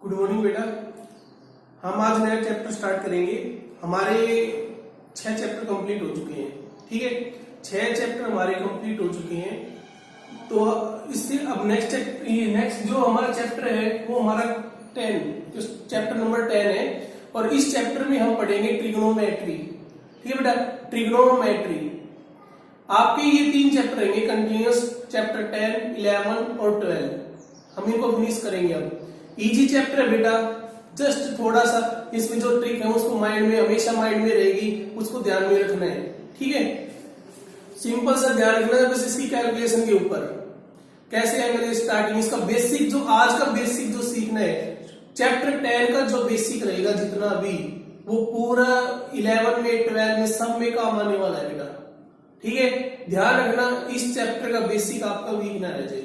Good morning बेटा। हम आज नया चैप्टर स्टार्ट करेंगे। हमारे 6 चैप्टर कंप्लीट हो चुके हैं। ठीक है, 6 चैप्टर हमारे कंप्लीट हो चुके हैं। तो इससे अब नेक्स्ट जो हमारा चैप्टर है वो हमारा 10 चैप्टर नंबर 10 है। और इस चैप्टर में हम पढ़ेंगे ट्रिग्नोमेट्री। ठीक है बेटा, ट्रिग्नोमेट्री आपके ये 3 चैप्टर रहेंगे कंटिन्यूस, चैप्टर 10, 11 और 12। हम इनको फिनिश करेंगे। अब इजी चैप्टर है बेटा, जस्ट थोड़ा सा इसमें जो ट्रिक है उसको माइंड में हमेशा माइंड में रहेगी, उसको ध्यान में रखना है। ठीक है, सिंपल सा ध्यान रखना है बस इसकी कैलकुलेशन के ऊपर। कैसे आएंगे स्टार्टिंग, इसका बेसिक जो आज का बेसिक जो सीखना है, चैप्टर 10 का जो बेसिक रहेगा जितना भी, वो पूरा 11 में 12 में सब में काम आने वाला है बेटा। ठीक है, ध्यान रखना इस चैप्टर का बेसिक आपका वीक ना रह जाए।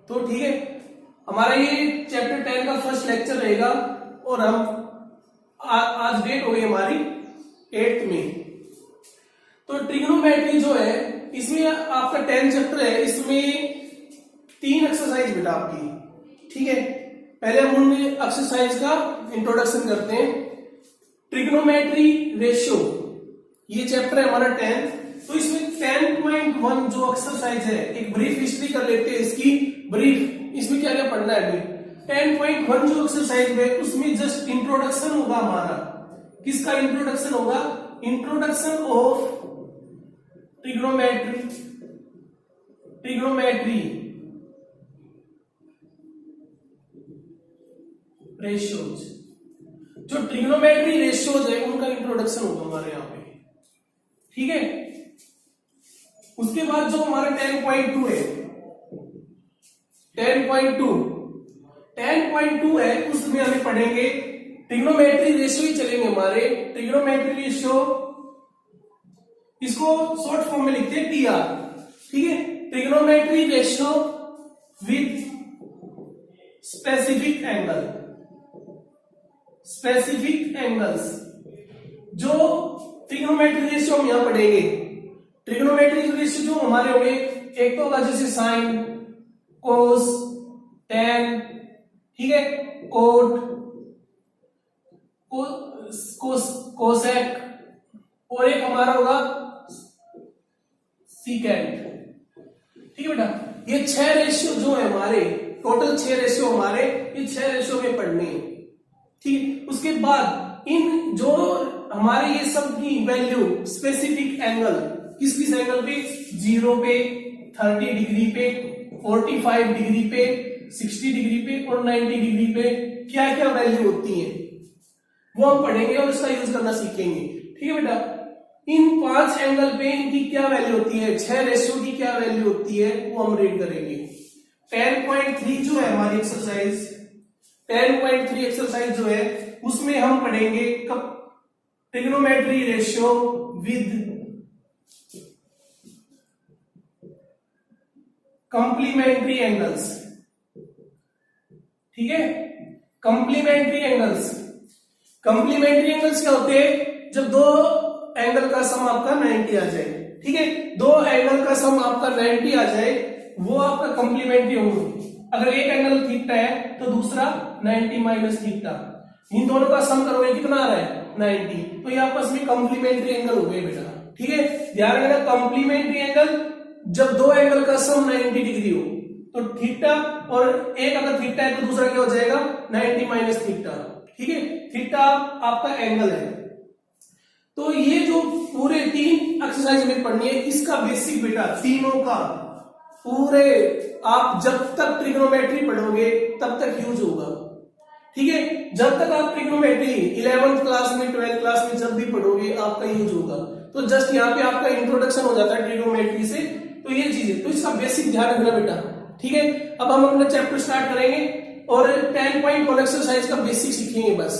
तो ठीक है, हमारा ये चैप्टर 10 का फर्स्ट लेक्चर रहेगा। और हम आज डेट हो गई हमारी 8 में। तो ट्रिग्नोमेट्री जो है इसमें आपका 10 चैप्टर है, इसमें 3 एक्सरसाइज बेटा आपकी। ठीक है, पहले हम उन एक्सरसाइज का इंट्रोडक्शन करते हैं। ट्रिग्नोमेट्री रेशियो ये चैप्टर है हमारा 10। तो इसमें 10.1 जो एक्सरसाइज है, एक ब्रीफ हिस्ट्री कर लेते हैं इसकी। ब्रीफ इसमें क्या क्या पढ़ना है अभी। 10.1 जो एक्सरसाइज है उसमें जस्ट इंट्रोडक्शन होगा हमारा। किसका इंट्रोडक्शन होगा? Introduction of trigonometry ratios. जो ट्रिग्नोमेट्री रेशियोज है उनका इंट्रोडक्शन होगा हमारे यहाँ पे। ठीक है, उसके बाद जो हमारा 10.2 है, 10.2 है, उसमें हमें पढ़ेंगे ट्रिग्नोमेट्री रेशियो ही चलेंगे हमारे। ट्रिग्नोमेट्री रेशियो इसको शॉर्ट फॉर्म में लिखते हैं टीआर। ठीक है, trigonometry ratio with specific angles. जो ट्रिग्नोमेट्री रेशियो हम यहां पढ़ेंगे, ट्रिग्नोमेट्री रेशियो जो हमारे होंगे, एक तो होगा जैसे साइन, कोस, टेन, ठीक है, कोट, कोसेक, और एक हमारा होगा सीकेंट। ठीक है बेटा, ये 6 रेशियो जो है हमारे, टोटल 6 रेशियो हमारे, ये 6 रेशियो में पढ़ने हैं। ठीक है, उसके बाद इन जो हमारे ये सब की वैल्यू स्पेसिफिक एंगल, किस किस एंगल पे, 0 पे, 30 डिग्री पे, 45 डिग्री पे, 60 डिग्री पे और 90 डिग्री पे क्या क्या वैल्यू होती है वो हम पढ़ेंगे और इसका यूज करना सीखेंगे। ठीक है बेटा, इन 5 एंगल पे इनकी क्या वैल्यू होती है, 6 रेशियो की क्या वैल्यू होती है वो हम रीड करेंगे। 10.3 जो है हमारी एक्सरसाइज, 10.3 एक्सरसाइज जो है उसमें हम पढ़ेंगे trigonometry ratio with complementary angles. ठीक है, कंप्लीमेंट्री एंगल्स क्या होते हैं? जब 2 एंगल का सम आपका 90 आ जाए। ठीक है, 2 एंगल का सम आपका 90 आ जाए, वो आपका कंप्लीमेंट्री होंगे। अगर एक एंगल थीटा है तो दूसरा 90 माइनस थीटा, इन दोनों का सम करोगे कितना आ रहा है? 90। तो ये आपस में कंप्लीमेंट्री एंगल हो गए बेटा। ठीक है, ध्यान रखना, कंप्लीमेंट्री एंगल जब 2 एंगल का सम 90 डिग्री हो तो थीटा, और एक अगर थीटा है तो दूसरा क्या हो जाएगा? 90 माइनस थीटा। ठीक है, थीटा आपका एंगल है। तो ये जो पूरे 3 एक्सरसाइज में पढ़नी है, इसका बेसिक बेटा तीनों का पूरे आप जब तक ट्रिग्नोमेट्री पढ़ोगे तब तक यूज होगा। ठीक है, जब तक आप ट्रिग्नोमेट्री 11th क्लास में, 12th क्लास में जब भी पढ़ोगे आपका यूज होगा। तो जस्ट यहाँ पे आपका इंट्रोडक्शन हो जाता है ट्रिग्नोमेट्री से। तो ये चीज है, तो इसका बेसिक ध्यान रखना बेटा। ठीक है, अब हम अपना चैप्टर स्टार्ट करेंगे और 10.1 एक्सरसाइज का बेसिक सीखेंगे। बस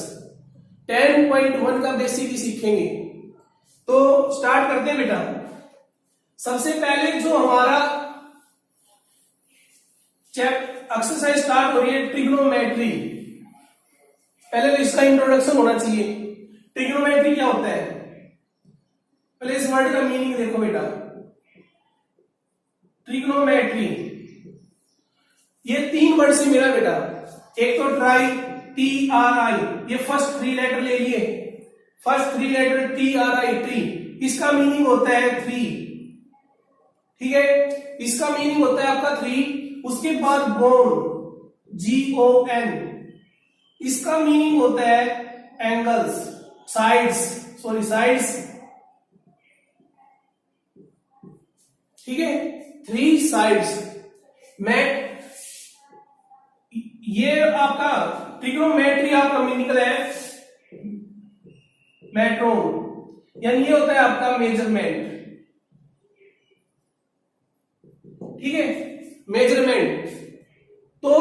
10.1 का बेसिक ही सीखेंगे। तो स्टार्ट करते हैं बेटा। सबसे पहले जो हमारा एक्सरसाइज स्टार्ट हो रही है ट्रिग्नोमेट्री, पहले तो इसका इंट्रोडक्शन होना चाहिए। ट्रिग्नोमेट्री क्या होता है? पहले इस वर्ड का मीनिंग देखो बेटा। ट्रिग्नोमेट्री ये 3 वर्ड से मिला बेटा। एक तो ट्राई, TRI, ये फर्स्ट 3 लेटर ले लिए, फर्स्ट 3 लेटर TRI, ट्री, इसका मीनिंग होता है 3, ठीक है, इसका मीनिंग होता है आपका 3। उसके बाद गोन, GON, इसका मीनिंग होता है एंगल्स, साइड्स, सॉरी साइड्स, ठीक है, 3 साइड्स। मैं ये आपका ट्रिग्नोमेट्री आपका मीनिंग है मेट्रोन, यानी ये होता है आपका मेजरमेंट, ठीक है, मेजरमेंट। तो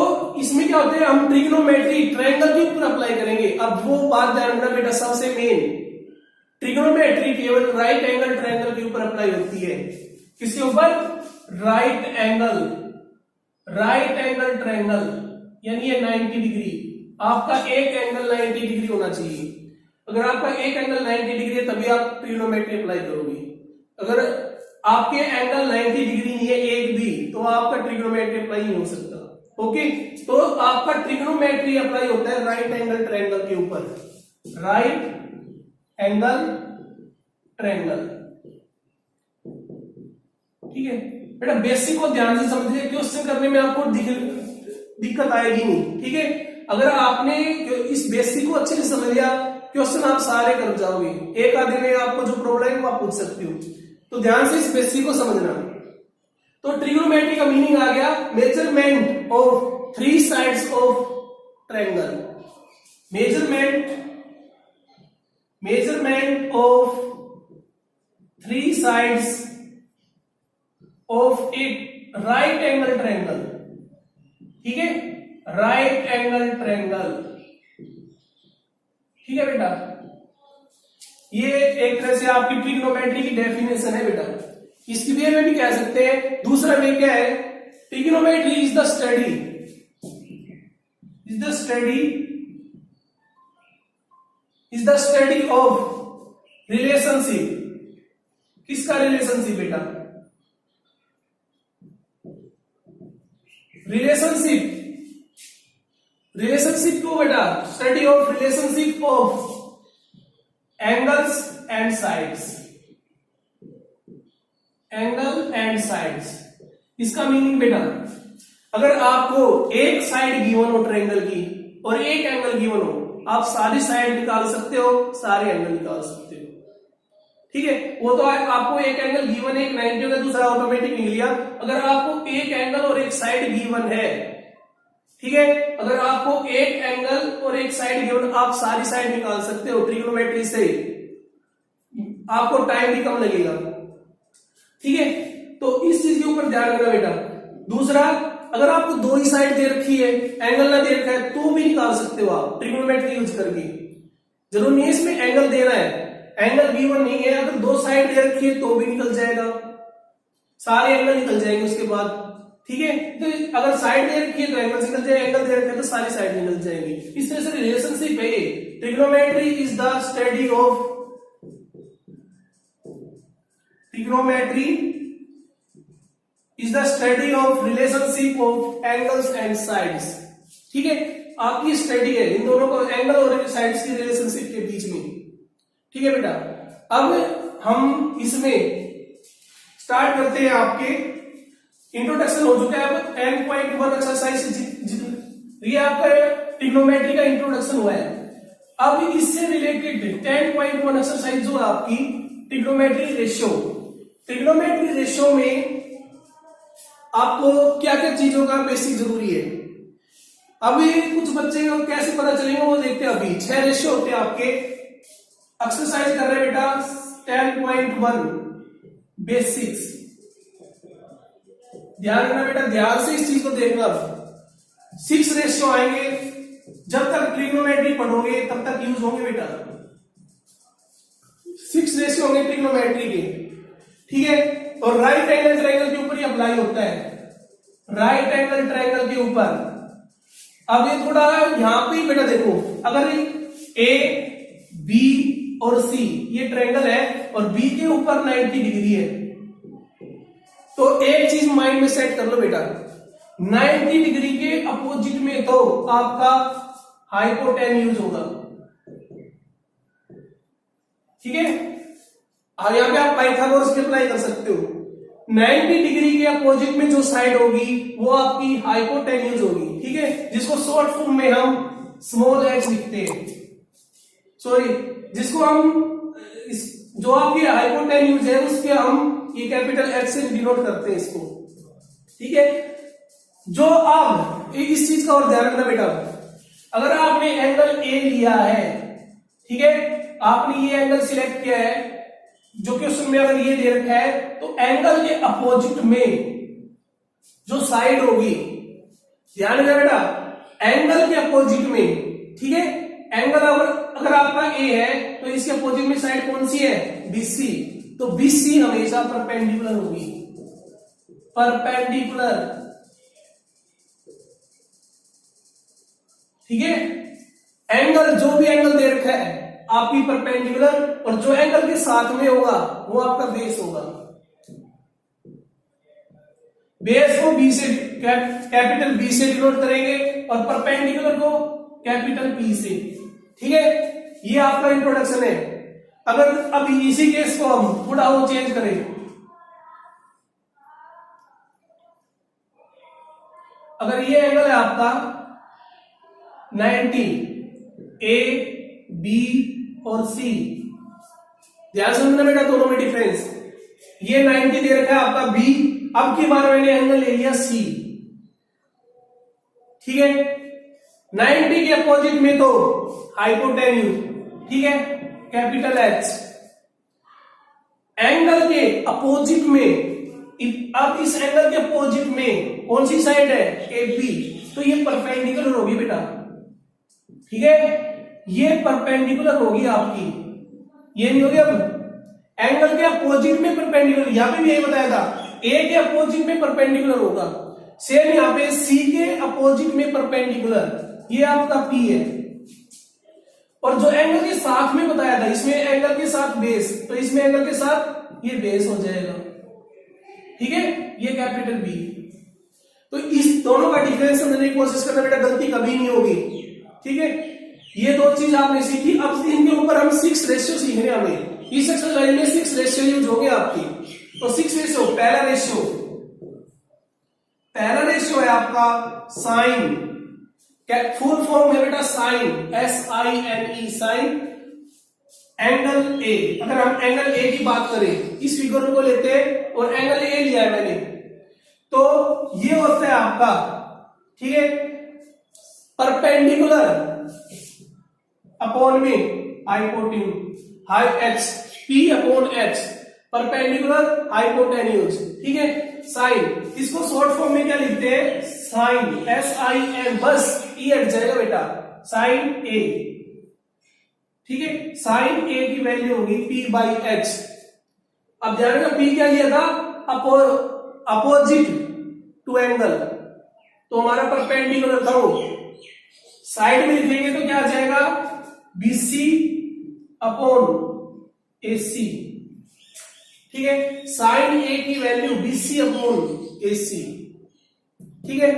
इसमें क्या होता है, हम ट्रिग्नोमेट्री ट्रायंगल के ऊपर अप्लाई करेंगे। अब वो बात ध्यान रखना बेटा, सबसे मेन ट्रिग्नोमेट्री केवल राइट एंगल ट्रायंगल के ऊपर अप्लाई होती है। किसके ऊपर? राइट एंगल ट्रायंगल, यानी ये 90 डिग्री, आपका एक एंगल 90 डिग्री होना चाहिए। अगर आपका एक एंगल 90 डिग्री है तभी आप ट्रिग्नोमेट्री अप्लाई करोगे। अगर आपके एंगल 90 डिग्री नहीं है एक भी, तो आपका ट्रिग्नोमेट्री अप्लाई नहीं हो सकता। ओके, तो आपका ट्रिग्नोमेट्री अप्लाई होता है राइट एंगल ट्रायंगल के ऊपर, राइट एंगल ट्रायंगल, ठीक है बेटा। बेसिक को ध्यान से समझिए, क्वेश्चन करने में आपको दिक्कत आएगी नहीं, ठीक है। अगर आपने इस बेसिक को अच्छे से समझ लिया, क्वेश्चन आप सारे कर जाओगे। एक आधे में आपको जो प्रॉब्लम है वो आप पूछ सकते हो, तो ध्यान से इस बेसिक को समझना। तो ट्रिग्नोमेट्री का मीनिंग आ गया measurement of 3 sides of triangle, measurement of 3 sides of A right angle triangle, ठीक है, राइट एंगल ट्रायंगल, ठीक है बेटा। ये एक तरह से आपकी ट्रिग्नोमेट्री की डेफिनेशन है बेटा। इसकी वे में भी कह सकते हैं, दूसरा वे क्या है, trigonometry is the study of relationship. किसका रिलेशनशिप बेटा? रिलेशनशिप को बेटा, study of relationship of angles and sides, angle and sides. इसका मीनिंग बेटा, अगर आपको एक साइड गिवन हो ट्रायंगल की और एक एंगल गिवन हो, आप सारी साइड निकाल सकते हो, सारे एंगल निकाल सकते हो, ठीक है। वो तो आपको एक एंगल गिवन है, एक 90 होगा, दूसरा ऑटोमेटिक निकल लिया। अगर आपको एक एंगल और एक साइड गिवन है, ठीक है, अगर आपको एक एंगल और एक साइड गिवन, आप सारी साइड निकाल सकते हो ट्रिग्नोमेट्री से, आपको टाइम भी कम लगेगा, ठीक है। तो इस चीज के ऊपर ध्यान रखना बेटा। दूसरा, अगर आपको 2 ही साइड दे रखी है, एंगल ना दे रखा है, तो भी निकाल सकते हो आप ट्रिग्नोमेट्री यूज करके। जरूर नहीं है इसमें एंगल देना है, एंगल गिवन नहीं है, अगर 2 साइड दे रखी है तो भी निकल जाएगा, सारे एंगल निकल जाएंगे उसके बाद, ठीक है। तो अगर साइड दे रखी है तो एंगल निकल जाएगा, एंगल दे रखा है तो सारी साइड निकल जाएंगी। इस तरह से रिलेशनशिप है। Trigonometry is the study of relationship of angles and sides, ठीक है। आपकी स्टडी है इन दोनों को, एंगल और साइड्स की रिलेशनशिप के बीच में, ठीक है बेटा। अब हम इसमें स्टार्ट करते हैं। आपके इंट्रोडक्शन हो चुका है, अब 10.1 एक्सरसाइज, ये आपका ट्रिग्नोमेट्री का इंट्रोडक्शन हुआ है। अब इससे रिलेटेड 10.1 एक्सरसाइज जो आपकी ट्रिग्नोमेट्री रेशियो में आपको क्या क्या चीजों का बेसिक जरूरी है। अभी कुछ बच्चे को कैसे पता चलेगा वो देखते हैं। अभी 6 रेशियो होते हैं आपके। एक्सरसाइज कर रहे हैं बेटा 10.1 बेसिक्स। ध्यान रखना बेटा, ध्यान से इस चीज को देखना। 6 रेशियो आएंगे, जब तक ट्रिग्नोमेट्री पढ़ोगे तब तक यूज होंगे बेटा। 6 रेशियो होंगे ट्रिग्नोमेट्री के, ठीक है। और राइट एंगल ट्रायंगल के ऊपर ही अप्लाई होता है, राइट एंगल ट्रायंगल के ऊपर। अब ये थोड़ा यहां पे बेटा देखो, अगर ए बी और सी ये ट्रायंगल है और बी के ऊपर 90 डिग्री है, तो एक चीज माइंड में सेट कर लो बेटा, 90 डिग्री के अपोजिट में तो आपका हाइपोटेन्यूज होगा। ठीक है, और यहां पे आप पाइथागोरस की अप्लाई कर सकते हो। 90 डिग्री के अपोजिट में जो साइड होगी वो आपकी हाइपोटेन्यूज होगी। ठीक है, जिसको शॉर्ट फॉर्म में हम स्मॉल h लिखते हैं, सॉरी जिसको हम जो आपकी हाइपोटेन्यूज है उसके हम ये कैपिटल H से डिनोट करते हैं इसको। ठीक है, जो अब इस चीज का और ध्यान रखना बेटा, अगर आपने एंगल ए लिया है, ठीक है, आपने ये एंगल सिलेक्ट किया है जो कि उसमें अगर ये दे रखा है, तो एंगल के अपोजिट में जो साइड होगी, ध्यान रखना बेटा, एंगल के अपोजिट में, ठीक है, एंगल अगर आपका ए है तो इसके अपोजिट में साइड कौन सी है, बीसी, तो बीसी हमेशा परपेंडिकुलर होगी, परपेंडिकुलर। ठीक है, एंगल जो भी एंगल दे रखा है आपकी परपेंडिकुलर, और जो एंगल के साथ में होगा वो आपका बेस होगा। बेस को बी से कैपिटल बी से डिनोट करेंगे और परपेंडिकुलर को कैपिटल पी से। ठीक है, ये आपका इंट्रोडक्शन है। अगर अब इसी केस को हम थोड़ा और चेंज करें, अगर ये एंगल है आपका 90, ए बी और सी, ध्यान से समझना बेटा दोनों में डिफरेंस। ये 90 दे रखा है आपका बी, अब की बार मैंने एंगल ले लिया सी। ठीक है, 90 के अपोजिट में तो हाइपोटेन्यूज, ठीक है, कैपिटल एच। एंगल के अपोजिट में, अब इस एंगल के अपोजिट में कौन सी साइड है, ए बी, तो ये परपेंडिकुलर होगी बेटा। ठीक है, ये परपेंडिकुलर होगी आपकी, ये नहीं होगी। अब एंगल के अपोजिट में परपेंडिकुलर, यहां पे भी यही बताया था, ए के अपोजिट में परपेंडिकुलर होगा, सेम यहां पे सी के अपोजिट में परपेंडिकुलर, ये आपका पी है। और जो एंगल के साथ में बताया था, इसमें एंगल के साथ बेस, तो इसमें एंगल के साथ ये बेस हो जाएगा। ठीक है, ये कैपिटल बी। तो इस दोनों का डिफरेंस समझने की कोशिश करना बेटा, गलती कभी नहीं होगी। ठीक है, ये दो चीज आपने सीखी। अब इनके ऊपर हम 6 रेशियो सीखने हमें, इस एक्सरसाइज में 6 रेशियो यूज हो गए आपकी। तो 6 रेशियो, पहला रेशियो है आपका साइन, फुल फॉर्म है बेटा sine, SINE, sine angle A. अगर हम एंगल ए की बात करें, इस फिगर को लेते हैं और एंगल ए लिया है मैंने, तो ये होता है आपका, ठीक है, परपेंडिकुलर अपॉन में hypotenuse, high H, P upon H, perpendicular hypotenuse. ठीक है, साइन, इसको शॉर्ट फॉर्म में क्या लिखते हैं, साइन, SIN, बस ई हट जाएगा बेटा, साइन ए। ठीक है, साइन ए की वैल्यू होगी P/H। अब ध्यान रखना, P क्या लिया था, अपोजिट टू एंगल, तो हमारा परपेंडिकुलर था वो, साइड में लिखेंगे तो क्या आ जाएगा, BC अपॉन AC। ठीक है, साइन ए की वैल्यू BC अपॉन AC। ठीक है,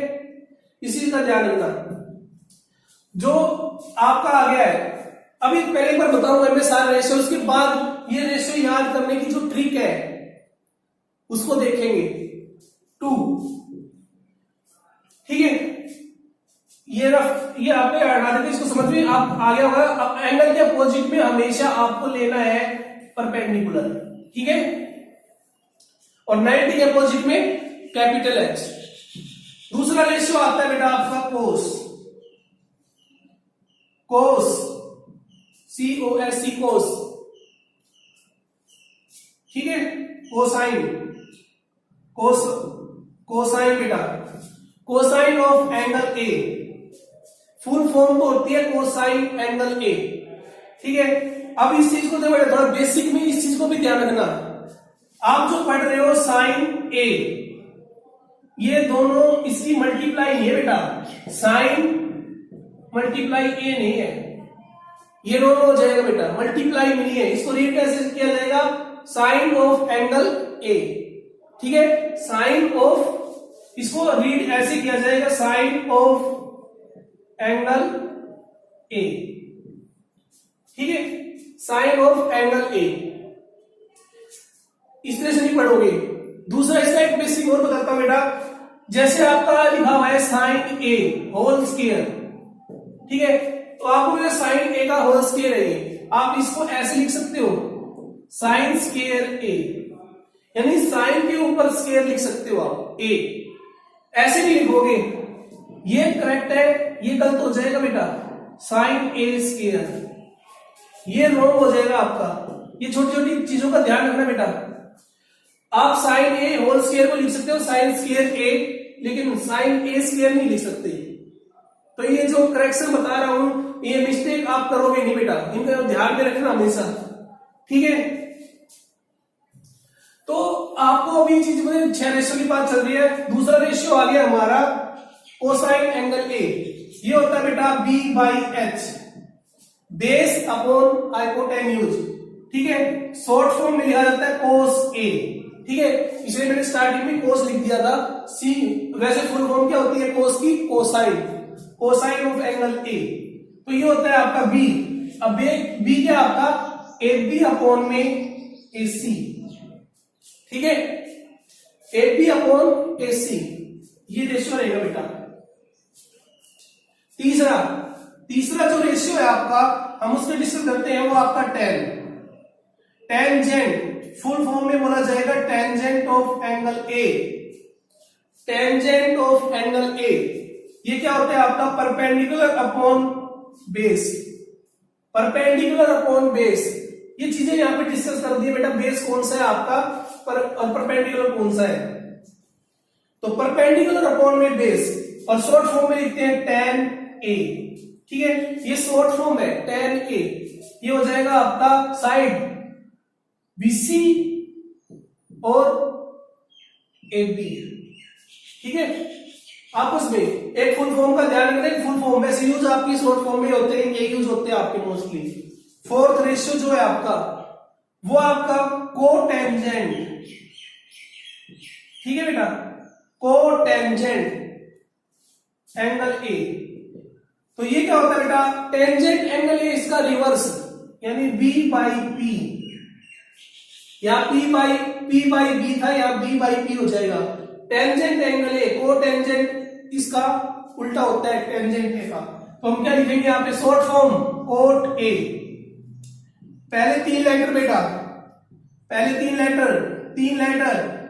इसी का ध्यान रखना। जो आपका आ गया है, अभी पहले एक बार बताऊंगा मैं सारे रेशियो, उसके बाद ये रेशियो याद करने की जो ट्रिक है उसको देखेंगे। 2, ठीक है, ये आपने हटा देते, इसको समझ में आप आ गया होगा। अब एंगल के अपोजिट में हमेशा आपको लेना है परपेंडिकुलर। ठीक है, और 90 के अपोजिट में कैपिटल H। दूसरा रेशियो आता है बेटा आपका कोस, COS, कोस। ठीक है, कोसाइन, कोसाइन बेटा, cosine of angle A, full form तो होती है कोसाइन एंगल ए। ठीक है, अब इस चीज को देखो, थोड़ा बेसिक में इस चीज को भी ध्यान रखना। आप जो पढ़ रहे हो साइन ए, ये दोनों इसकी मल्टीप्लाई नहीं है बेटा, साइन मल्टीप्लाई ए नहीं है, ये दोनों हो जाएगा बेटा, मल्टीप्लाई नहीं है। इसको रीड कैसे किया जाएगा, साइन ऑफ एंगल ए। ठीक है, साइन ऑफ इसको रीड ऐसे किया जाएगा, साइन ऑफ एंगल ए, ठीक है, साइन ऑफ एंगल ए। इस तरह से नहीं पढ़ोगे। दूसरा इसका एक बेसिक और बताता हूं बेटा, जैसे आपका लिखा हुआ है साइन ए होल स्क्वायर, ठीक है, तो आपको साइन ए का होल स्क्वायर है ये, आप इसको ऐसे लिख सकते हो साइन स्क्वायर ए, यानी साइन के ऊपर स्क्वायर लिख सकते हो आप ए, ऐसे नहीं लिखोगे, ये करेक्ट है, ये गलत हो जाएगा बेटा, साइन ए स्क्वायर, ये रॉन्ग हो जाएगा आपका। ये छोटी छोटी चीजों का ध्यान रखना बेटा। आप साइन ए होल स्क्वायर को लिख सकते हो साइन स्क्वायर ए, लेकिन साइन ए स्क्वायर नहीं लिख सकते। तो ये जो करेक्शन बता रहा हूं, ये मिस्टेक आप करोगे नहीं बेटा, इनका ध्यान में रखना हमेशा, ठीक है। तो आपको अभी चीज में 6 रेशियो की बात चल रही है। दूसरा रेशियो आ गया हमारा कोसाइन एंगल ए, ये होता है बेटा B by H, base upon hypotenuse, ठीक है, शॉर्ट फॉर्म में लिखा जाता है कोस ए, ठीक है, इसलिए मैंने स्टार्टिंग में कोस लिख दिया था, सी वैसे फुल फॉर्म क्या होती है कोस की, cosine, cosine of angle A. तो ये होता है आपका बी, अब बी क्या आपका ए बी अपॉन में ए सी, ठीक है, ए बी अपॉन ए सी, ये रेशियो रहेगा बेटा। तीसरा जो रेशियो है आपका, हम उसको डिस्कस करते हैं, वो आपका टेंजेंट, फुल फॉर्म में बोला जाएगा tangent of angle A, tangent of angle A. ये क्या होता है आपका perpendicular upon base, perpendicular upon base, ये चीजें यहां पे डिस्कस कर दी बेटा, बेस कौन सा है आपका और परपेंडिकुलर कौन सा है। तो परपेंडिकुलर अपॉन में बेस, और शॉर्ट फॉर्म में लिखते हैं टेन ए, ठीक है, ये शॉर्ट फॉर्म है टेन ए, ये हो जाएगा आपका साइड बीसी और ए बी, ठीक है। आपस में एक फुल फॉर्म का ध्यान रखना, फुल फॉर्म वैसे यूज आपकी शॉर्ट फॉर्म में होते हैं, ये यूज होते हैं आपके मोस्टली। फोर्थ रेशियो जो है आपका, वो आपका कोटेंजेंट, ठीक है बेटा, कोटेंजेंट एंगल ए। तो ये क्या होता है बेटा, टेंजेंट एंगल ए इसका रिवर्स, यानी बी बाई पी, या पी बाई बी था, या बी बाई पी हो जाएगा। टेंजेंट एंगल ए, कोटेंजेंट इसका उल्टा होता है टेंजेंट ए का। तो हम क्या लिखेंगे यहाँ पे, शॉर्ट फॉर्म कोट ए, पहले 3 लेटर बेटा, पहले 3 लेटर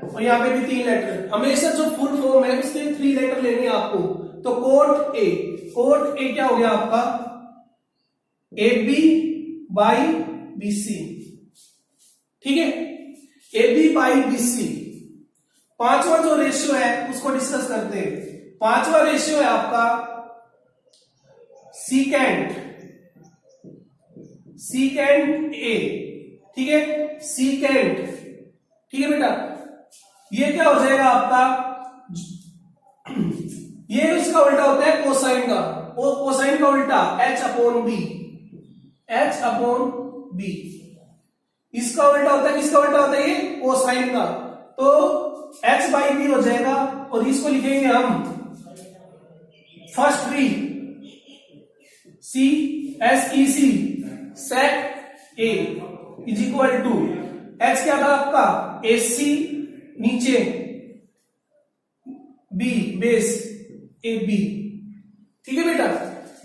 और यहाँ पे भी 3 लेटर, हमेशा जो फुल फॉर्म है उसके 3 लेटर लेने हैं आपको। तो कोट ए, कोट ए क्या हो गया आपका, A B by B C, ठीक है, A B by B C. पांचवा जो रेशियो है उसको डिस्कस करते हैं। पांचवा रेशियो है आपका सीकेंट, सीकेंट ए, ठीक है, सीकेंट, ठीक है बेटा। ये क्या हो जाएगा आपका, ये इसका उल्टा होता है कोसाइन का, और कोसाइन का उल्टा H upon B, H upon B. इसका उल्टा होता है, किसका उल्टा होता है, ये कोसाइन का, तो एच बाई बी हो जाएगा। और इसको लिखेंगे हम first three, C S E C, sec A is equal to H क्या था आपका, ए सी नीचे, बी बेस ए बी, ठीक है बेटा।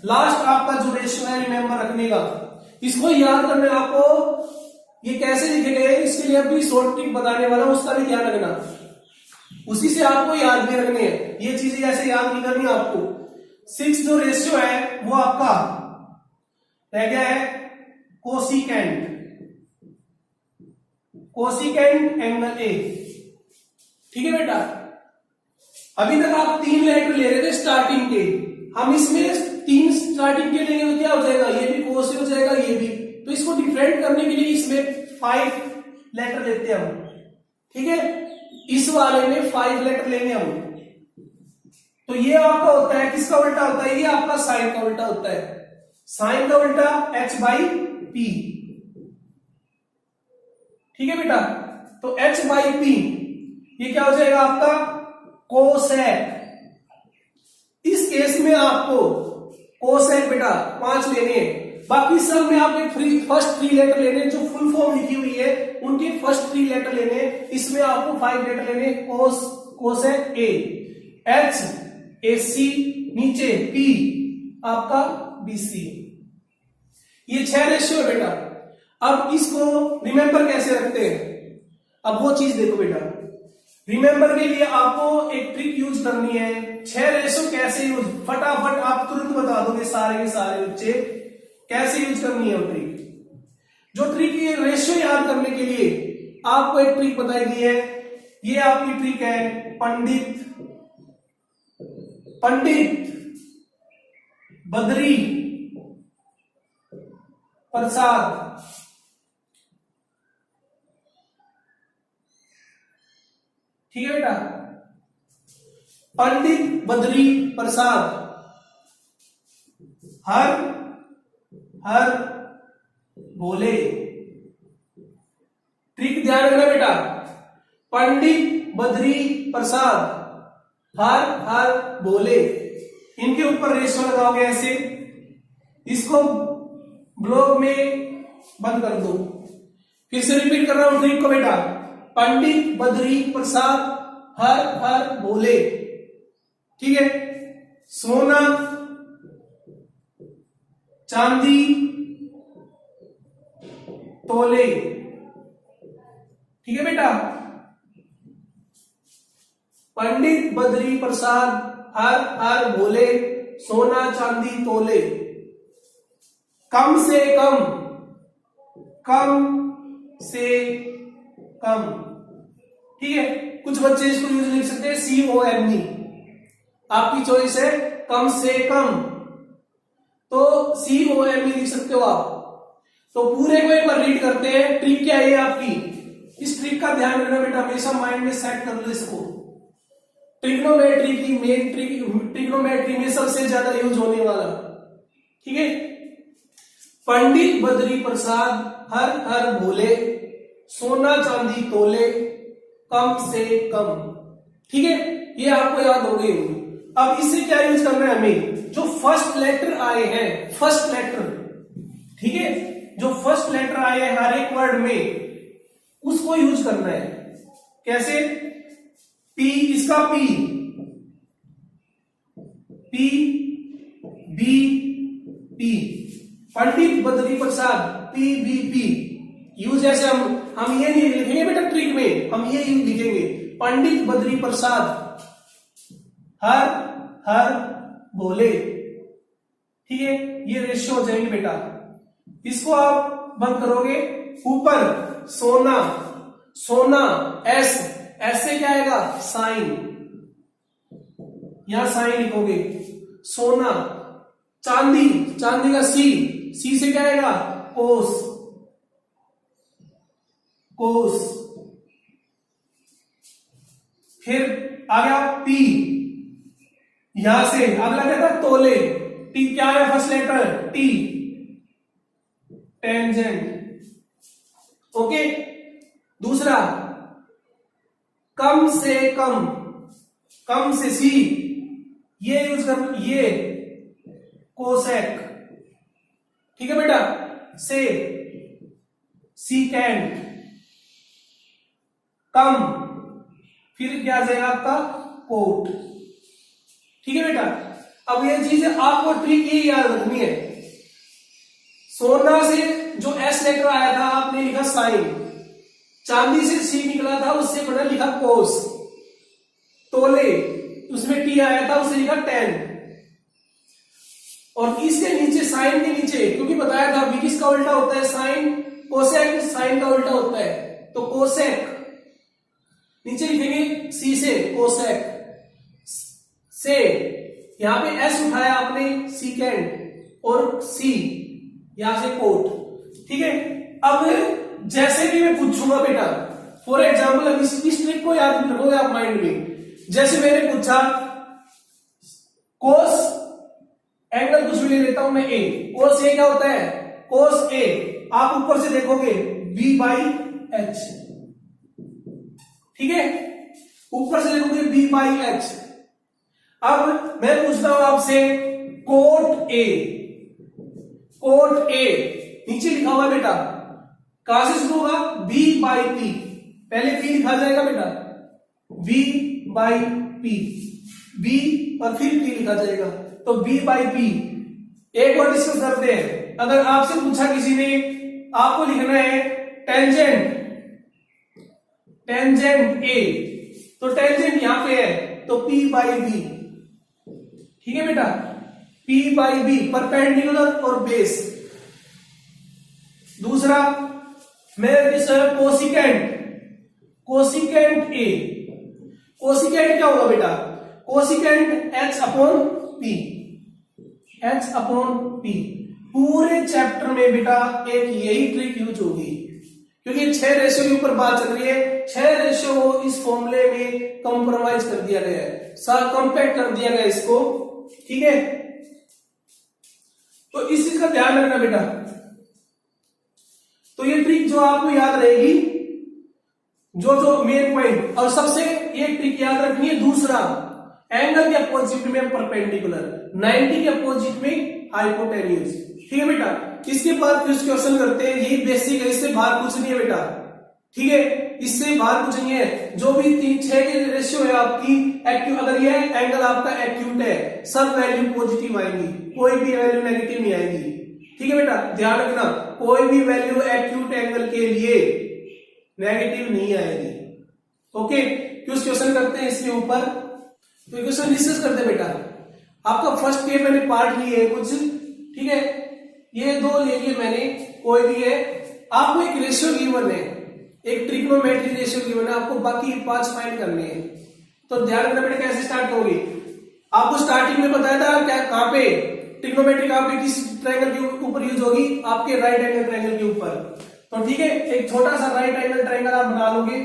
लास्ट आपका जो रेशियो है रिमेंबर रखने का, इसको याद करना है आपको, ये कैसे लिखे गए इसके लिए अभी शॉर्ट ट्रिक बताने वाला हूं, उसका भी ध्यान रखना, उसी से आपको याद भी रखने हैं, ये चीजें ऐसे याद नहीं करनी आपको। 6 जो रेशियो है वो आपका रह गया है कोसिकेंट, कोसिकेंट एंगल ए, ठीक है बेटा। अभी तक आप 3 लेटर ले रहे थे स्टार्टिंग के, हम इसमें 3 स्टार्टिंग के लेंगे तो क्या हो जाएगा, ये भी कोस हो जाएगा, ये भी। तो इसको डिफरेंट करने के लिए इसमें 5 लेटर लेते हैं हम, ठीक है, इस वाले में 5 लेटर लेंगे हम। तो ये आपका होता है, किसका उल्टा होता है, ये आपका साइन का उल्टा होता है, साइन का उल्टा h बाई पी, ठीक है बेटा। तो h बाई पी ये क्या हो जाएगा आपका कोसेक। इस केस में आपको कोसेक बेटा 5 लेने हैं, बाकी सब में आपके फर्स्ट 3 लेटर लेने, जो फुल फॉर्म लिखी हुई है उनके फर्स्ट 3 लेटर लेने, इसमें आपको 5 लेटर लेने। कोसेक ए, एच ए सी, नीचे पी आपका बीसी। ये 6 रेशियो है बेटा। अब इसको रिमेंबर कैसे रखते हैं, अब वो चीज देखो बेटा। रिमेंबर के लिए आपको एक ट्रिक यूज करनी है। 6 रेशियो कैसे यूज, फटाफट आप तुरंत बता दोगे सारे के सारे बच्चे कैसे यूज करनी है वो ट्रिक। जो ट्रिक ये रेशियो याद करने के लिए आपको एक ट्रिक बताई गई है, ये आपकी ट्रिक है पंडित बद्री प्रसाद। ठीक है बेटा, पंडित बद्री प्रसाद हर बोले। ट्रिक ध्यान रखना बेटा, पंडित बद्री प्रसाद हर बोले। इनके ऊपर रेशो लगाओगे ऐसे, इसको ब्लॉक में बंद कर दो। फिर से रिपीट कर रहा हूं ट्रिक को बेटा, पंडित बद्री प्रसाद हर बोले। ठीक है, सोना चांदी तोले। ठीक है बेटा, पंडित बद्री प्रसाद हर बोले, सोना चांदी तोले। कम से कम। ठीक है, कुछ बच्चे इसको यूज लिख सकते हैं COME, आपकी चॉइस है कम से कम, तो COME लिख सकते हो आप। तो पूरे को एक बार रीड करते हैं। ट्रिक क्या है आपकी, इस ट्रिक का ध्यान रखना बेटा, हमेशा माइंड में सेट कर लो इसको। ट्रिग्नोमेट्री की मेन ट्रिक, ट्रिग्नोमेट्री में सबसे ज्यादा यूज होने वाला। ठीक है, पंडित बद्री प्रसाद हर बोले, सोना चांदी तोले, कम से कम। ठीक है, ये आपको याद हो गई होगी। अब इससे क्या यूज करना है हमें, जो फर्स्ट लेटर आए हैं, फर्स्ट लेटर, ठीक है, जो फर्स्ट लेटर आए हैं हर एक वर्ड में, उसको यूज करना है। कैसे, पी, इसका पी बी पी, पंडित बद्री प्रसाद PBP यूज। ऐसे हम ये नहीं लिखेंगे बेटा ट्रिक में, हम ये लिखेंगे पंडित बद्री प्रसाद हर बोले। ठीक है, ये रेशियो हो जाएंगे बेटा। इसको आप बंद करोगे, ऊपर सोना एस, ऐसे क्या आएगा साइन, यहां साइन लिखोगे। सोना, चांदी का सी से क्या आएगा कोस, फिर आ गया पी, यहां से अगला क्या था तोले, टी क्या है first letter T, tangent. Okay, दूसरा कम से सी, ये यूज कर, ये कोसेक। ठीक है बेटा, से सीकेंड, कम, फिर क्या आ जाएगा आपका कोट। ठीक है बेटा, अब ये चीज आपको ट्रिक ये याद रखनी है। सोना से जो एस लेटर आया था आपने लिखा साइन, चांदी से सी निकला था उससे बड़ा लिखा कोस, तोले उसमें टी आया था उसे लिखा टेन, और इसके नीचे साइन के नीचे, क्योंकि बताया था भी किसका उल्टा होता है साइन, कोसेक साइन का उल्टा होता है, तो कोसेक नीचे लिखेंगे सी से कोसेक, से यहां पे एस उठाया आपने सीकेंड, और सी यहां से कोट। ठीक है, अब जैसे भी मैं पूछूंगा बेटा, फॉर एग्जाम्पल अब इस ट्रिक को याद रखोगे आप माइंड में। जैसे मैंने पूछा कोस एंगल कुछ भी ले लेता हूं मैं ए, कोस ए क्या होता है कोस ए, आप ऊपर से देखोगे B/H। ठीक है, ऊपर से लिखोगे बी बाई एच। अब मैं पूछता हूं आपसे कोट ए, कोट ए नीचे लिखा हुआ बेटा, कहां से शुरू होगा, बी बाई पी, पहले पी लिखा जाएगा बेटा, बी बाई पी, बी और फिर पी लिखा जाएगा, तो बी बाई पी। एक और डिस्कस करते हैं, अगर आपसे पूछा किसी ने, आपको लिखना है टेंजेंट, टेंजेंट ए, तो टेंजेंट यहां पे है तो पी बाई बी, ठीक है बेटा, पी बाई बी, परपेंडिकुलर और बेस। दूसरा मेरे कोसिकेंट, कोसिकेंट ए, कोसिकेंट क्या होगा बेटा, cosecant H upon P, H upon P. पूरे चैप्टर में बेटा एक यही ट्रिक यूज होगी, क्योंकि 6 रेशियो के ऊपर बात चल रही है, 6 रेशियो को इस फॉर्मूले में कंप्रोमाइज कर दिया गया है, कंपैक्ट कर दिया गया इसको, ठीक है। तो इस चीज का ध्यान रखना बेटा। तो ये ट्रिक जो आपको याद रहेगी, जो मेन पॉइंट, और सबसे एक ट्रिक याद रखनी है, दूसरा एंगल के अपोजिट में परपेंडिकुलर, 90 के अपोजिट में हाइपोटेन्यूज, ठीक है बेटा। इसके बाद कुछ क्वेश्चन करते हैं, यही बेसिक है, इससे बाहर कुछ नहीं है बेटा, ठीक है, इससे बाहर कुछ नहीं है। जो भी 6 के रेशियो है आपकी एक्यूट, अगर ये एंगल आपका एक्यूट है, सब वैल्यू पॉजिटिव आएंगी, कोई भी वैल्यू नेगेटिव नहीं आएगी, ठीक है बेटा, ध्यान रखना, कोई भी वैल्यू एक्यूट एंगल के लिए नेगेटिव नहीं आएगी, ओके। कुछ क्वेश्चन करते हैं इसके ऊपर, तो क्वेश्चन डिस्कस करते हैं बेटा। आपका फर्स्ट के मैंने पार्ट लिए है कुछ, ठीक है, ये 2 ले लिए मैंने, कोई भी है, आपको एक रेशियो गिवन है, एक ट्रिग्नोमेट्री रेशियो गिवन है, आपको बाकी 5 फाइंड करने हैं। तो ध्यान रखना बेटा, कैसे स्टार्ट करोगे, आपको स्टार्टिंग में बताया था क्या, कहां पे ट्रिग्नोमेट्री, कहां पे किस ट्रायंगल के ऊपर यूज होगी, आपके राइट एंगल ट्रायंगल के ऊपर। तो ठीक है, एक छोटा सा राइट एंगल ट्रायंगल आप बना लोगे,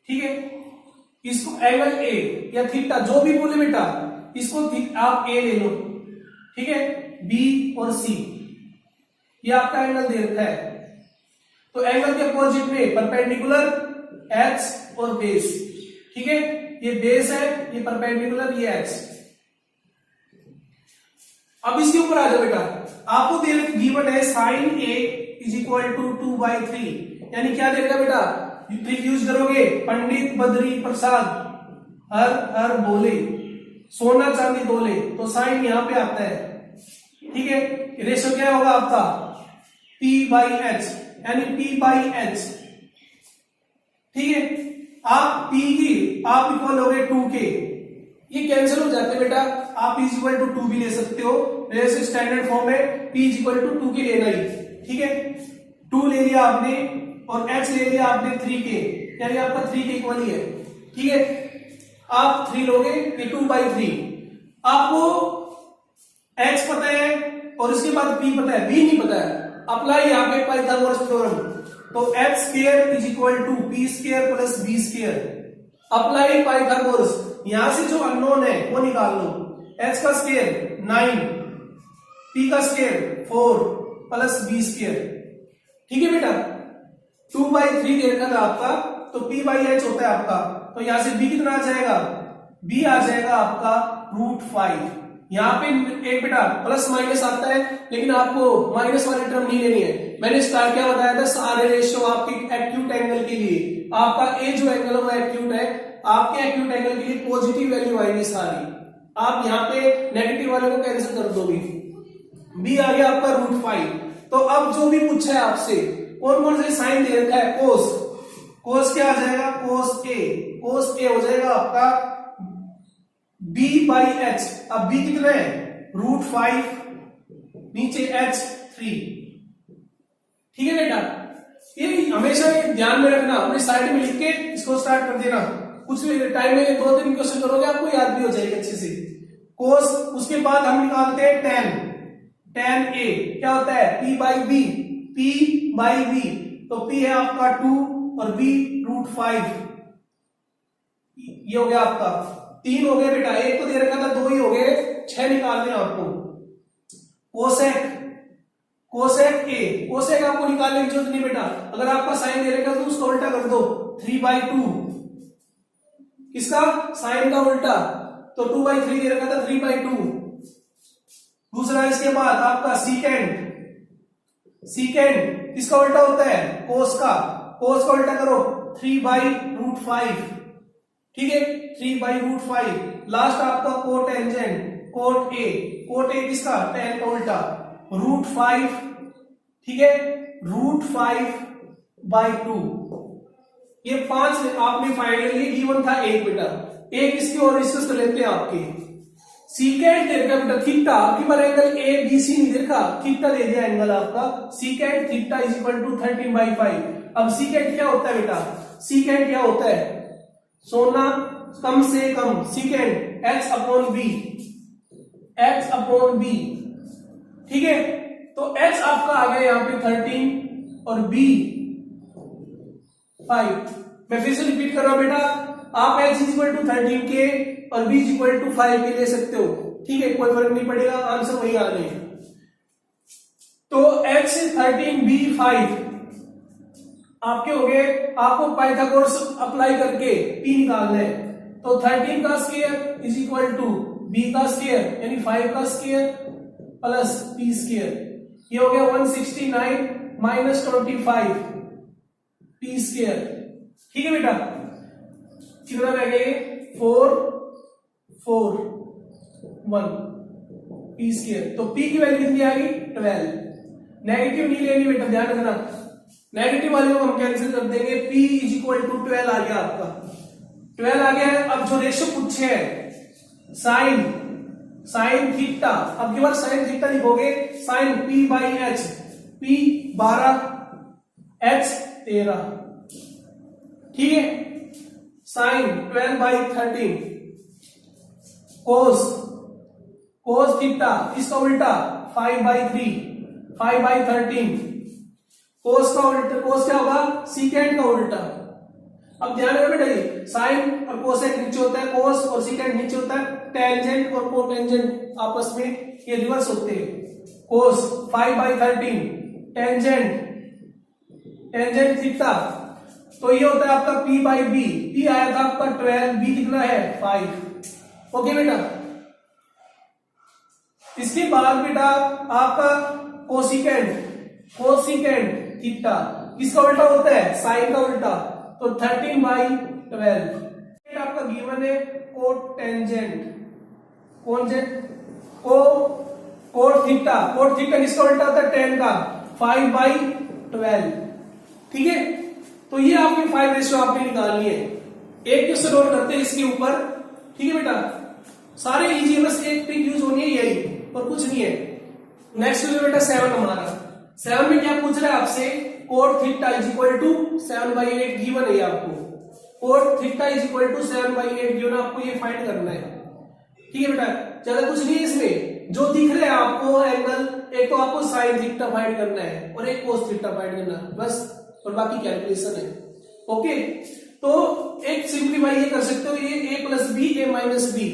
ठीक है, इसको एंगल ए या थीटा जो भी बोले बेटा, इसको आप ए ले लो, ठीक है, बी और सी, ये आपका एंगल दे रखा है। तो एंगल के अपोजिट में परपेंडिकुलर, एच और बेस, ठीक है, ये बेस है, ये परपेंडिकुलर, ये एच। अब इसके ऊपर आ जाओ बेटा, आपको दे गिवन है sine A is equal to 2/3, यानी क्या देगा बेटा, ट्रिक यूज करोगे, पंडित बद्री प्रसाद हर हर बोले, सोना चांदी तोले, तो साइन यहां पे आता है, ठीक है। रेशियो क्या होगा आपका, P बाई एच, यानी P बाई एच, ठीक है। आप P की आप इक्वल हो गए 2 के, ये कैंसिल हो जाते हैं बेटा, आप P इक्वल टू 2 भी ले सकते हो, जैसे स्टैंडर्ड फॉर्म में P इक्वल टू 2 के लेना ही, ठीक है। 2 ले लिया आपने और H ले लिया आपने 3 के, यानी आपका 3 के इक्वल ही है, ठीक है। आप 3 लोगे, ये 2/3, आपको H पता है और इसके बाद P पता है, B नहीं पता है, अप्लाई यहाँ पे पाइथागोरस थ्योरम, तो h square is equal to p square plus b square, apply Pythagoras, यहां से जो अननोन है वो निकाल लो, h का स्क्वायर 9, p का स्क्वायर 4 प्लस b स्क्वायर, ठीक है बेटा। 2/3 दे रखा था आपका, तो p बाई h होता है आपका, तो यहां से b कितना आ जाएगा, b आ जाएगा आपका √5। यहां पे एक बेटा प्लस माइनस आता है, लेकिन आपको माइनस वाली टर्म नहीं लेनी है, मैंने स्टार्ट क्या बताया था, सारे रेशियो आपके एक्यूट एंगल के लिए, आपका ए जो एंगल है वो एक्यूट है, आपके एक्यूट एंगल के लिए पॉजिटिव वैल्यू आएगी सारी, आप यहाँ पे नेगेटिव वाले को कैंसिल कर दोगे, बी आ गया आपका √5। तो अब जो भी पूछा है आपसे, कौन कौन से साइन दे रखा है, कोस, कोस क्या आ जाएगा, कोस ए हो जाएगा आपका b बाई एच, अब b कितना है √5, नीचे h 3, ठीक है बेटा। ये हमेशा ये ध्यान में रखना, अपने साइड में लिख के इसको स्टार्ट कर देना, कुछ टाइम में 2-3 क्वेश्चन करोगे आपको याद भी हो जाएगा अच्छे से। कोस, उसके बाद हम निकालते हैं tan a, क्या होता है p बाई b, तो p है आपका 2 और b √5, ये हो गया आपका 3 हो गए बेटा, एक तो दे रखा था 2 ही हो गए, 6 निकालने हैं आपको। कोसेक ए, कोसेक आपको निकालने की जरूरत नहीं बेटा, अगर आपका साइन दे रखा तो उसको उल्टा कर दो, 3/2 किसका? साइन का उल्टा, तो 2/3 दे रखा था 3/2। दूसरा इसके बाद आपका सीकेंड, सीकेंड किसका उल्टा होता है? कोस का, कोस का उल्टा करो 3/√5, ठीक है 3/√5। लास्ट आपका cotangent, cot A, cot A किसका? tan का उल्टा √5, ठीक है √5/2। ये 5 आपने फाइनली गिवन था एक बेटा, एक इसकी और डिस्कस कर लेते हैं आपके। सीकेंड दे रखा बेटा थीटा, आपकी बार एंगल ए बी सी नहीं देखा, थीटा दे दिया एंगल आपका, secant theta is equal to 13/5। अब सीकेंड क्या होता है बेटा? सीकेंड क्या होता है? सोना कम से कम, सीकेंड x/b, x/b, ठीक है। तो x आपका आ गया यहां पे 13 और b 5। मैं फिर से रिपीट कर रहा हूं बेटा, आप x इज इक्वल टू 13 के और b इज इक्वल टू 5 के ले सकते हो, ठीक है कोई फर्क नहीं पड़ेगा, आंसर वही आ रहे हैं। तो x 13 b 5 आपके हो गए, आपको पाइथागोरस अप्लाई करके p निकालना है। तो 13 का square is equal to b का स्क्वायर यानी 5 का स्क्वायर प्लस p स्क्वायर, ये हो गया 169 माइनस 25 p स्क्वायर, ठीक है बेटा। कितना रह गए? 4 4 1 p स्क्वायर। तो p की वैल्यू कितनी आ गई? 12। नेगेटिव नहीं लेनी बेटा, ध्यान रखना, नेगेटिव वाले को हम कैंसिल कर देंगे। p इज इक्वल टू 12 आ गया आपका, 12 आ गया है। अब जो रेशियो पूछे है साइन थीटा, अब की बार साइन थीटा लिखोगे साइन p/h, p 12 h 13, ठीक है। साइन 12/13 कोस थीटा इसका उल्टा 5/3, 5/13 कोस का उल्टा, कोस क्या होगा? सीकेंड का उल्टा। अब ध्यान रखो बेटा, साइन और कोसेक नीचे होता है, कोस और सीकेंड नीचे होता है, टेंजेंट और कोटेंजेंट आपस में ये रिवर्स होते हैं। कोस 5/13, टेंजेंट थीटा, तो ये होता है आपका p/b, p आया था आपका 12, b कितना है? 5। ओके बेटा। इसके बाद बेटा आपका कोसिकेंड थीटा किसका उल्टा होता है? साइन का उल्टा, तो 13/12। आपका गिवन है कोट थीटा किसका उल्टा होता है? tan का 5/12, ठीक है। तो ये आपकी 5 रेशियो आपने निकालनी है। एक क्वेश्चन रोल करते हैं इसके ऊपर, ठीक है बेटा। सारे इजी, बस एक ट्रिक यूज होनी है यही और कुछ नहीं है। नेक्स्ट बेटा 7 हमारा, 7 में क्या पूछ रहा है आपसे? Cot theta is equal to 7/8 given है आपको, cot theta is equal to 7/8 given, आपको ये फाइंड करना है, ठीक है बेटा। ज्यादा कुछ नहीं है इसमें, जो दिख रहा है आपको एंगल, एक तो आपको साइन थीटा फाइंड करना है और एक कोस थीटा फाइंड करना है बस, और बाकी कैलकुलेशन है। ओके, तो एक सिंपलीफाई ये कर सकते हो, ये a plus B a minus B,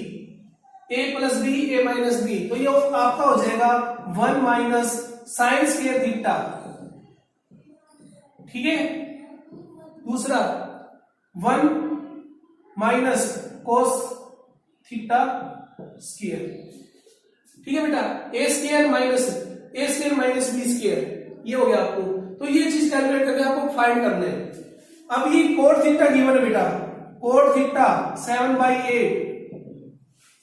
a plus B a minus B, तो ये आपका हो जाएगा 1 माइनस साइन स्क्वायर थीटा, ठीक है। दूसरा 1 माइनस कोस थीटा स्क्वायर, ठीक है बेटा। a square minus B square, ये हो गया आपको। तो ये चीज कैलकुलेट करके आपको फाइंड करना है। अब ये कोट थीटा गिवन है बेटा, कोट थीटा 7/8,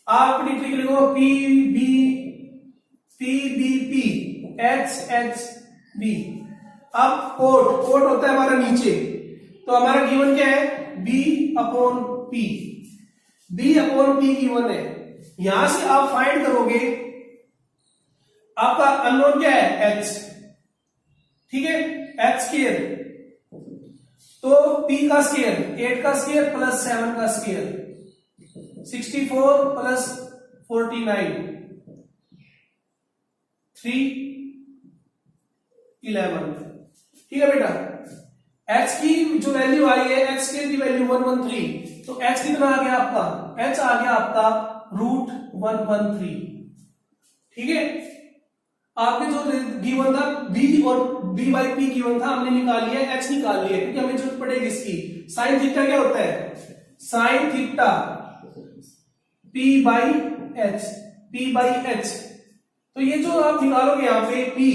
आप ट्रिक लिखो पी एच बी। अब कोट होता है हमारा नीचे, तो हमारा गिवन क्या है? b/p, b/p गिवन है। यहां से आप फाइंड करोगे, आपका अननोन क्या है? h, ठीक है, h स्क्वायर, तो p का स्क्वायर 8 का स्क्वायर प्लस 7 का स्क्वायर 64 प्लस 49 311, ठीक है बेटा। h की जो वैल्यू आई है, x स्क्वायर की वैल्यू 113, तो h कितना आ गया आपका? h आ गया आपका √113, ठीक है। आपने जो गिवन था b और b/p गिवन था, हमने निकाल लिया, h निकाल लिया, क्योंकि हमें जरूरत पड़ेगी इसकी। साइन थीटा क्या होता है? Sine theta P by H. तो ये जो आप निकालोगे यहां पे पी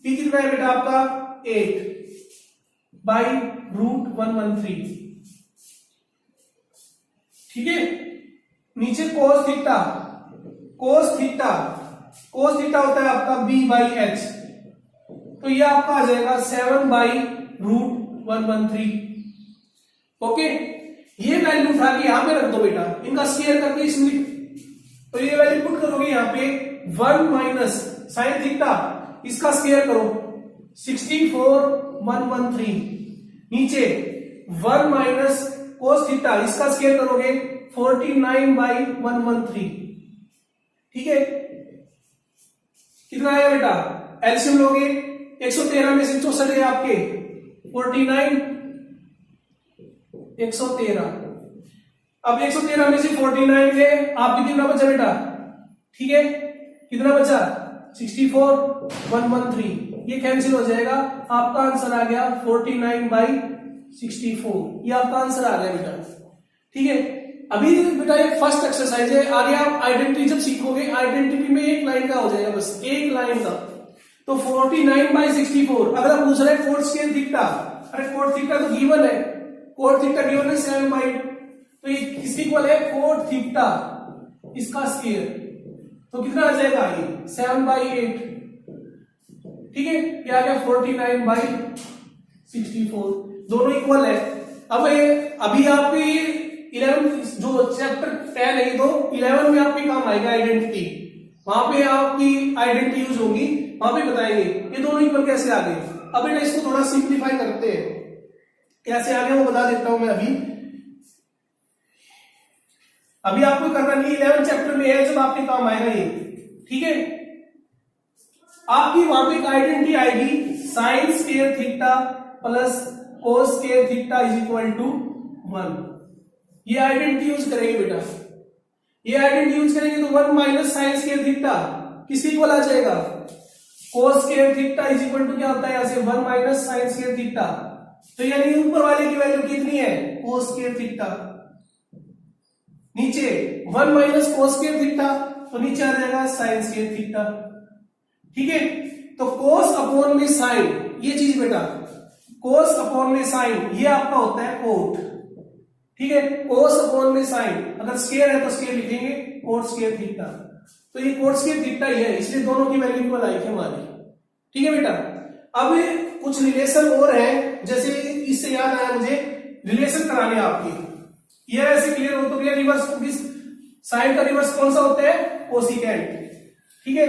कितना है बेटा आपका 8/√113, ठीक है। नीचे कोस थीटा होता है आपका b/h, तो ये आपका आ जाएगा 7/√113। ओके, ये वैल्यू उठा के यहां पे रख दो बेटा, इनका स्क्वायर करके इसमें, तो ये वैल्यू पुट करोगे यहां पे 1 माइनस साइन थीटा, इसका स्क्वायर करो 64,113, नीचे 1 माइनस कोस थीटा, इसका स्क्वायर करोगे 49/113, ठीक है। कितना आएगा बेटा, एलसीएम लोगे 113 में से 64 है आपके 49, 113, अब 113 में से 49 है आपके कितना बचा बेटा, ठीक है, कितना बचा 64,113, ये कैंसिल हो जाएगा, आपका आंसर आ गया 49/64, ये आपका आंसर आ गया बेटा, ठीक है। अभी बेटा एक फर्स्ट एक्सरसाइज है, आगे आप आइडेंटिटी जब सीखोगे, आइडेंटिटी में एक लाइन का हो जाएगा, बस एक लाइन का। तो 49/64 अगर आप पूछ रहे कोट स्क्वायर थीटा, अरे कोट थीटा तो गिवन है, कोट थीटा गिवन है 7/, तो ये किसके इक्वल है, कोट थीटा, इसका स्क्वायर, तो कितना आ जाएगा ये 7/8, ठीक है। ये आ गया 49/64, दोनों इक्वल है। अब अभी आपके 11 जो चैप्टर 10 है, तो 11 में आपके काम आएगा आइडेंटिटी, वहां पे आपकी आइडेंटिटी यूज होगी, वहां पे बताएंगे ये दोनों इक्वल कैसे आ गए। अब बेटा इसको थोड़ा सिंप्लीफाई करते हैं, कैसे आ गए वो बता देता हूं मैं। अभी आपको करना नहीं, 11 चैप्टर में है, जब आपके काम आएगा ये, ठीक है। आपकी वहां पे एक आइडेंटिटी आएगी, sine square theta plus cos square theta is equal to 1, ये आइडेंटिटी यूज करेंगे बेटा, ये आइडेंटिटी यूज करेंगे तो 1 माइनस साइन स्क्वायर थीटा किसके इक्वल आ जाएगा, cos square theta is equal to क्या होता है यहां से 1 माइनस साइन स्क्वायर थीटा, तो यानी ऊपर वाले की वैल्यू कितनी है, कोस स्क्वायर थीटा, नीचे 1 माइनस कोस स्क्वायर थीटा, तो नीचे आ जाएगा साइन स्क्वायर थीटा, ठीक है। तो कोस अपॉन में साइन, ये चीज बेटा कोस अपॉन में साइन, ये आपका होता है कोट, ठीक है। कोस अपॉन में साइन, अगर स्क्वायर है तो स्क्वायर लिखेंगे कोट स्क्वायर थीटा, तो ये कोट स्क्वायर थीटा ही है, इसलिए दोनों की वैल्यू इक्वल आई थी हमारी, ठीक है बेटा। अब कुछ रिलेशन और है, जैसे इससे याद आया मुझे, रिलेशन कराने आपकी, ये ऐसे क्लियर हो तो क्लियर, रिवर्स साइन का रिवर्स कौन सा होता है, कोसिकेंट, ठीक है।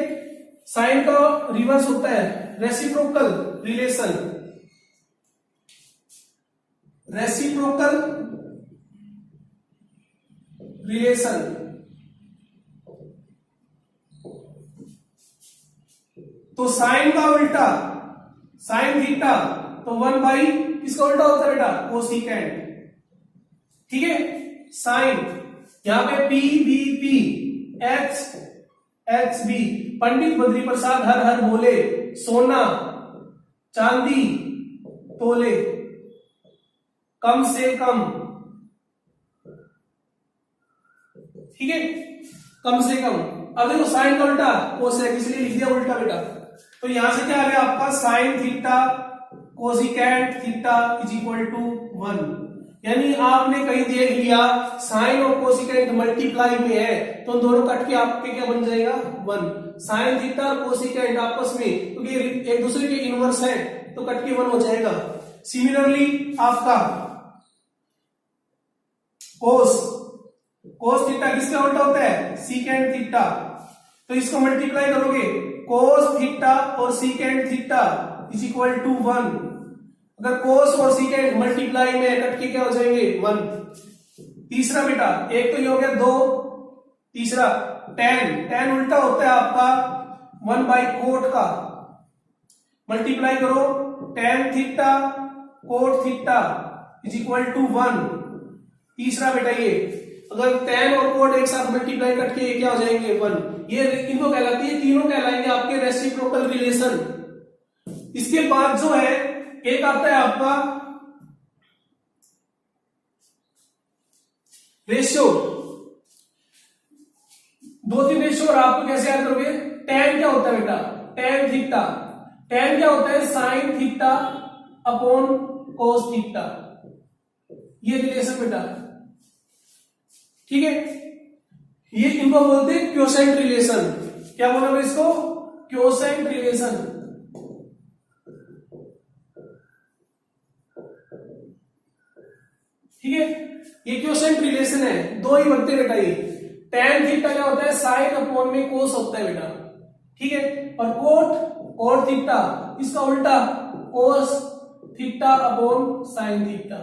साइन का रिवर्स होता है रेसिप्रोकल रिलेशन, रेसिप्रोकल रिलेशन, तो साइन का उल्टा, साइन थीटा, तो 1 किसका उल्टा होता है बेटा, कोसिकेंट, ठीक है। साइन यहां पे P B P, H B, Pandit Badri Prasad हर हर बोले, सोना चांदी तोले, कम से कम, ठीक है, कम से कम। अब देखो साइन का उल्टा कोसेक, इसलिए लिख दिया उल्टा बेटा, तो यहां से क्या आ गया आपका sine theta cosecant theta is equal to 1, यानी आपने कहीं देख लिया साइन और कोसिकेंट मल्टीप्लाई में है, तो दोनों कट के आपके क्या बन जाएगा 1, साइन थीटा और कोसिकेंट आपस में क्योंकि एक दूसरे के इनवर्स है, तो कट के 1 हो जाएगा। सिमिलरली आपका कोस थीटा किसका उल्टा होता है, सीकेंट थीटा, तो इसको मल्टीप्लाई करोगे कोस थीटा और secant theta is equal to 1, अगर कोस और सीकेंट मल्टीप्लाई में कट के क्या हो जाएंगे 1। तीसरा बेटा, एक तो ये हो गया 2, तीसरा tan उल्टा होता है आपका 1/कोट का, मल्टीप्लाई करो tan theta cot theta is equal to 1। तीसरा बेटा ये अगर tan और कोट एक साथ मल्टीप्लाई करके क्या हो जाएंगे 1, ये इनको कहलाती है, तीनों कहलाएंगे आपके रेसिप्रोकल रिलेशन। इसके बाद जो है एक आता है आपका रेशियो, 2-3 रेशियो और आपको कैसे याद करोगे? tan क्या होता है बेटा? tan theta. tan क्या होता है? sin theta upon cos theta. ये रिलेशन बेटा, ठीक है। ये इनको बोलते हैं क्वोशेंट रिलेशन। क्या बोलोगे इसको? Quotient relation. ठीक है, ये क्वोशेंट रिलेशन है, दो ही बनते बेटा। ये tan थीटा क्या होता है? साइन अपॉन में कोस होता है बेटा, ठीक है। और कोट थीटा इसका उल्टा cos theta upon sine theta,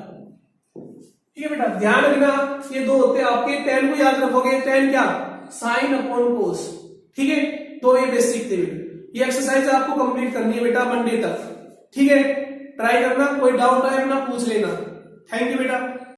ठीक है बेटा। ध्यान रखना ये दो होते हैं आपके। tan को याद रखोगे, tan क्या? साइन अपॉन कोस, ठीक है। तो ये बेसिक थे बेटा। ये एक्सरसाइज आपको कंप्लीट करनी है बेटा मंडे तक, ठीक है। ट्राई करना, कोई डाउट आए अपना पूछ लेना। थैंक यू बेटा।